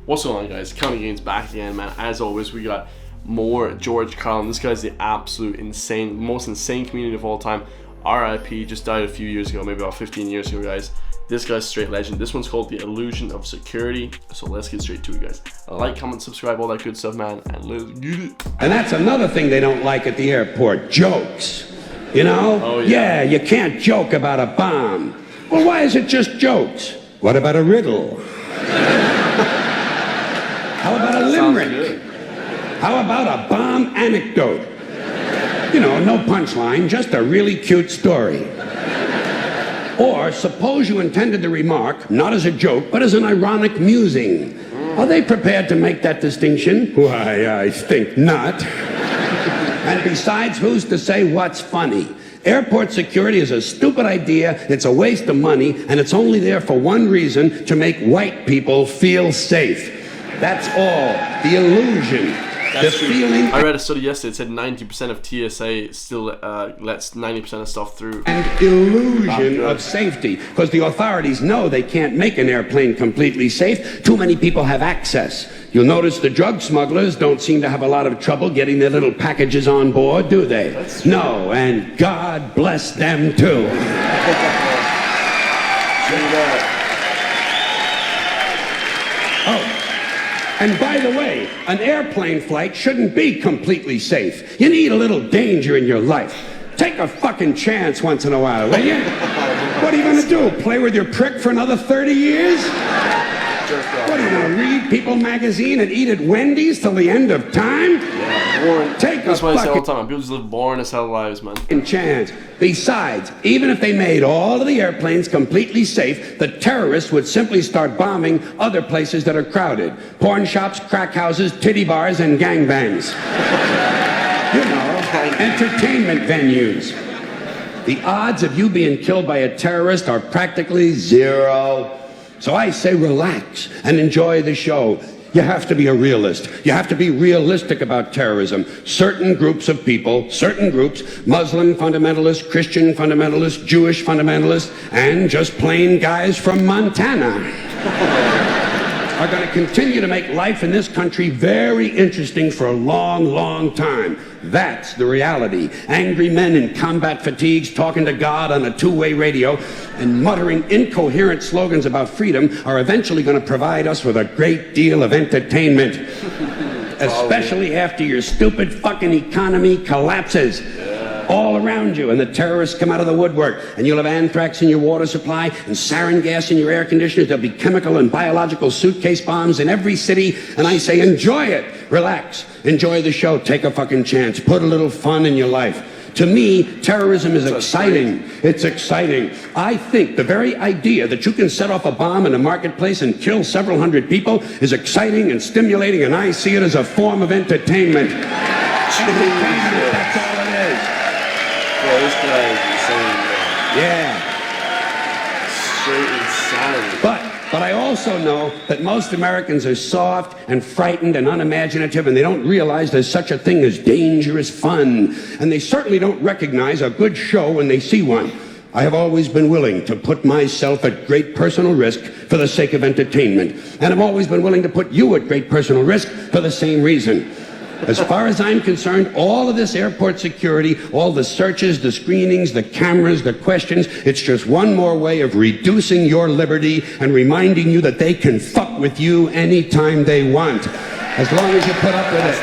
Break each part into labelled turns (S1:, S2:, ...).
S1: What's going on, guys? County Gains back again, man. As always, we got more George Carlin. This guy's the absolute most insane comedian of all time. RIP, just died a few years ago, maybe about 15 years ago, guys. This guy's straight legend. This one's called The Illusion of Security. So let's get straight to it, guys. Like, comment, subscribe, all that good stuff, man. And let's get it.
S2: And that's another thing they don't like at the airport, jokes. You know?
S1: Oh, yeah.
S2: You can't joke about a bomb. Well, why is it just jokes? What about a riddle? How about a limerick? How about a bomb anecdote? You know, no punchline, just a really cute story. Or suppose you intended the remark, not as a joke, but as an ironic musing. Are they prepared to make that distinction? Why, I think not. And besides, who's to say what's funny? Airport security is a stupid idea, it's a waste of money, and it's only there for one reason, to make white people feel safe. That's all. The illusion.
S1: That's
S2: the
S1: true.
S2: feeling.
S1: I read a study yesterday. It said 90% of TSA still lets 90% of stuff through.
S2: And illusion of safety. Because the authorities know they can't make an airplane completely safe. Too many people have access. You'll notice the drug smugglers don't seem to have a lot of trouble getting their little packages on board, do they? No, and God bless them too. Oh. And by the way, an airplane flight shouldn't be completely safe. You need a little danger in your life. Take a fucking chance once in a while, will you? What are you gonna do? Play with your prick for another 30 years? What are you gonna read People magazine and eat at Wendy's till the end of time?
S1: Yeah, boring. That's why I say all the time. People just live boring as hell lives, man.
S2: Chance. Besides, even if they made all of the airplanes completely safe, the terrorists would simply start bombing other places that are crowded. Porn shops, crack houses, titty bars, and gangbangs. You know, entertainment venues. The odds of you being killed by a terrorist are practically zero. So I say relax and enjoy the show. You have to be a realist. You have to be realistic about terrorism. Certain groups of people, certain groups, Muslim fundamentalists, Christian fundamentalists, Jewish fundamentalists, and just plain guys from Montana are going to continue to make life in this country very interesting for a long, long time. That's the reality. Angry men in combat fatigues talking to God on a two-way radio and muttering incoherent slogans about freedom are eventually going to provide us with a great deal of entertainment. Especially after your stupid fucking economy collapses. All around you, and the terrorists come out of the woodwork, and you'll have anthrax in your water supply and sarin gas in your air conditioners. There'll be chemical and biological suitcase bombs in every city, and I say enjoy it. Relax. Enjoy the show. Take a fucking chance. Put a little fun in your life. To me, terrorism is exciting. It's exciting. I think the very idea that you can set off a bomb in a marketplace and kill several hundred people is exciting and stimulating, and I see it as a form of entertainment. That's all it is.
S1: Bro, this guy is insane, man.
S2: Yeah.
S1: Straight insanity.
S2: But I also know that most Americans are soft and frightened and unimaginative, and they don't realize there's such a thing as dangerous fun. And they certainly don't recognize a good show when they see one. I have always been willing to put myself at great personal risk for the sake of entertainment. And I've always been willing to put you at great personal risk for the same reason. As far as I'm concerned, all of this airport security, all the searches, the screenings, the cameras, the questions, it's just one more way of reducing your liberty and reminding you that they can fuck with you anytime they want. As long as you put up with it.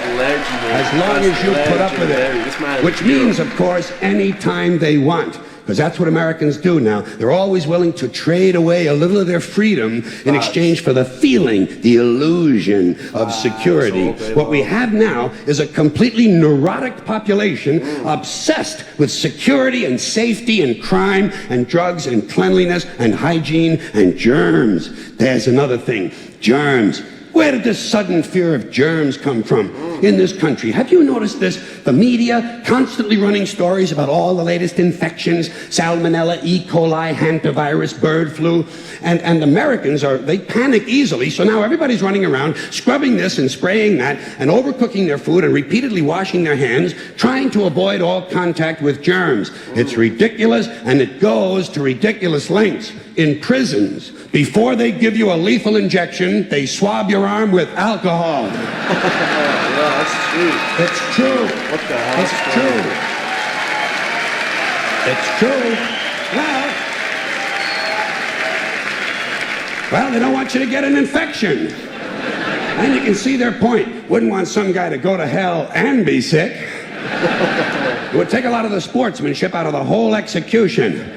S2: As long as you put up with it. Which means, of course, anytime they want. Because that's what Americans do now. They're always willing to trade away a little of their freedom in exchange for the feeling, the illusion of security. What we have now is a completely neurotic population obsessed with security and safety and crime and drugs and cleanliness and hygiene and germs. There's another thing, germs. Where did this sudden fear of germs come from? in this country. Have you noticed this? The media constantly running stories about all the latest infections, salmonella, E. coli, hantavirus, bird flu, and Americans they panic easily, so now everybody's running around scrubbing this and spraying that and overcooking their food and repeatedly washing their hands, trying to avoid all contact with germs. It's ridiculous, and it goes to ridiculous lengths. In prisons, before they give you a lethal injection, they swab your arm with alcohol.
S1: Yeah, that's true.
S2: It's true.
S1: What the hell?
S2: It's true. It's true. Well, they don't want you to get an infection. And you can see their point. Wouldn't want some guy to go to hell and be sick. It would take a lot of the sportsmanship out of the whole execution.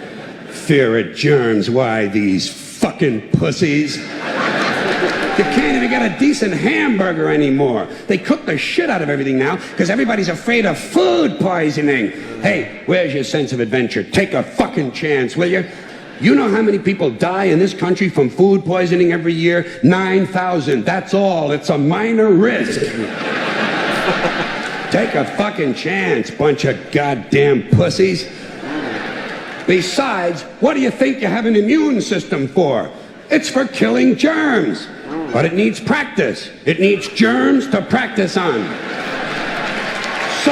S2: Fear of germs, why, these fucking pussies. You can't even get a decent hamburger anymore. They cook the shit out of everything now because everybody's afraid of food poisoning. Hey, where's your sense of adventure? Take a fucking chance, will you? You know how many people die in this country from food poisoning every year? 9,000. That's all. It's a minor risk. Take a fucking chance, bunch of goddamn pussies. Besides, what do you think you have an immune system for? It's for killing germs. But it needs practice. It needs germs to practice on. So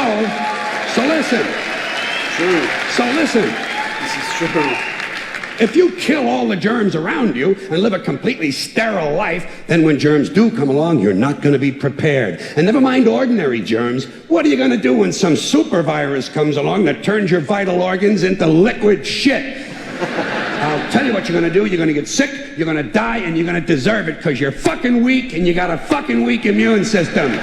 S2: listen.
S1: True.
S2: So listen.
S1: This is true.
S2: If you kill all the germs around you and live a completely sterile life, then when germs do come along, you're not going to be prepared. And never mind ordinary germs, what are you going to do when some super virus comes along that turns your vital organs into liquid shit? I'll tell you what you're going to do. You're going to get sick, you're going to die, and you're going to deserve it because you're fucking weak and you got a fucking weak immune system.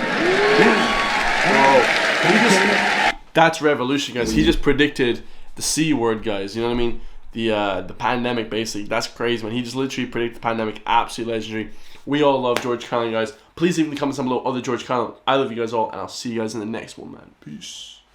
S1: That's revolution, guys. He just predicted the C word, guys. You know what I mean? The pandemic, basically. That's crazy, man. He just literally predicted the pandemic. Absolutely legendary. We all love George Carlin, guys. Please leave in the comments down below other George Carlin. I love you guys all, and I'll see you guys in the next one, man. Peace.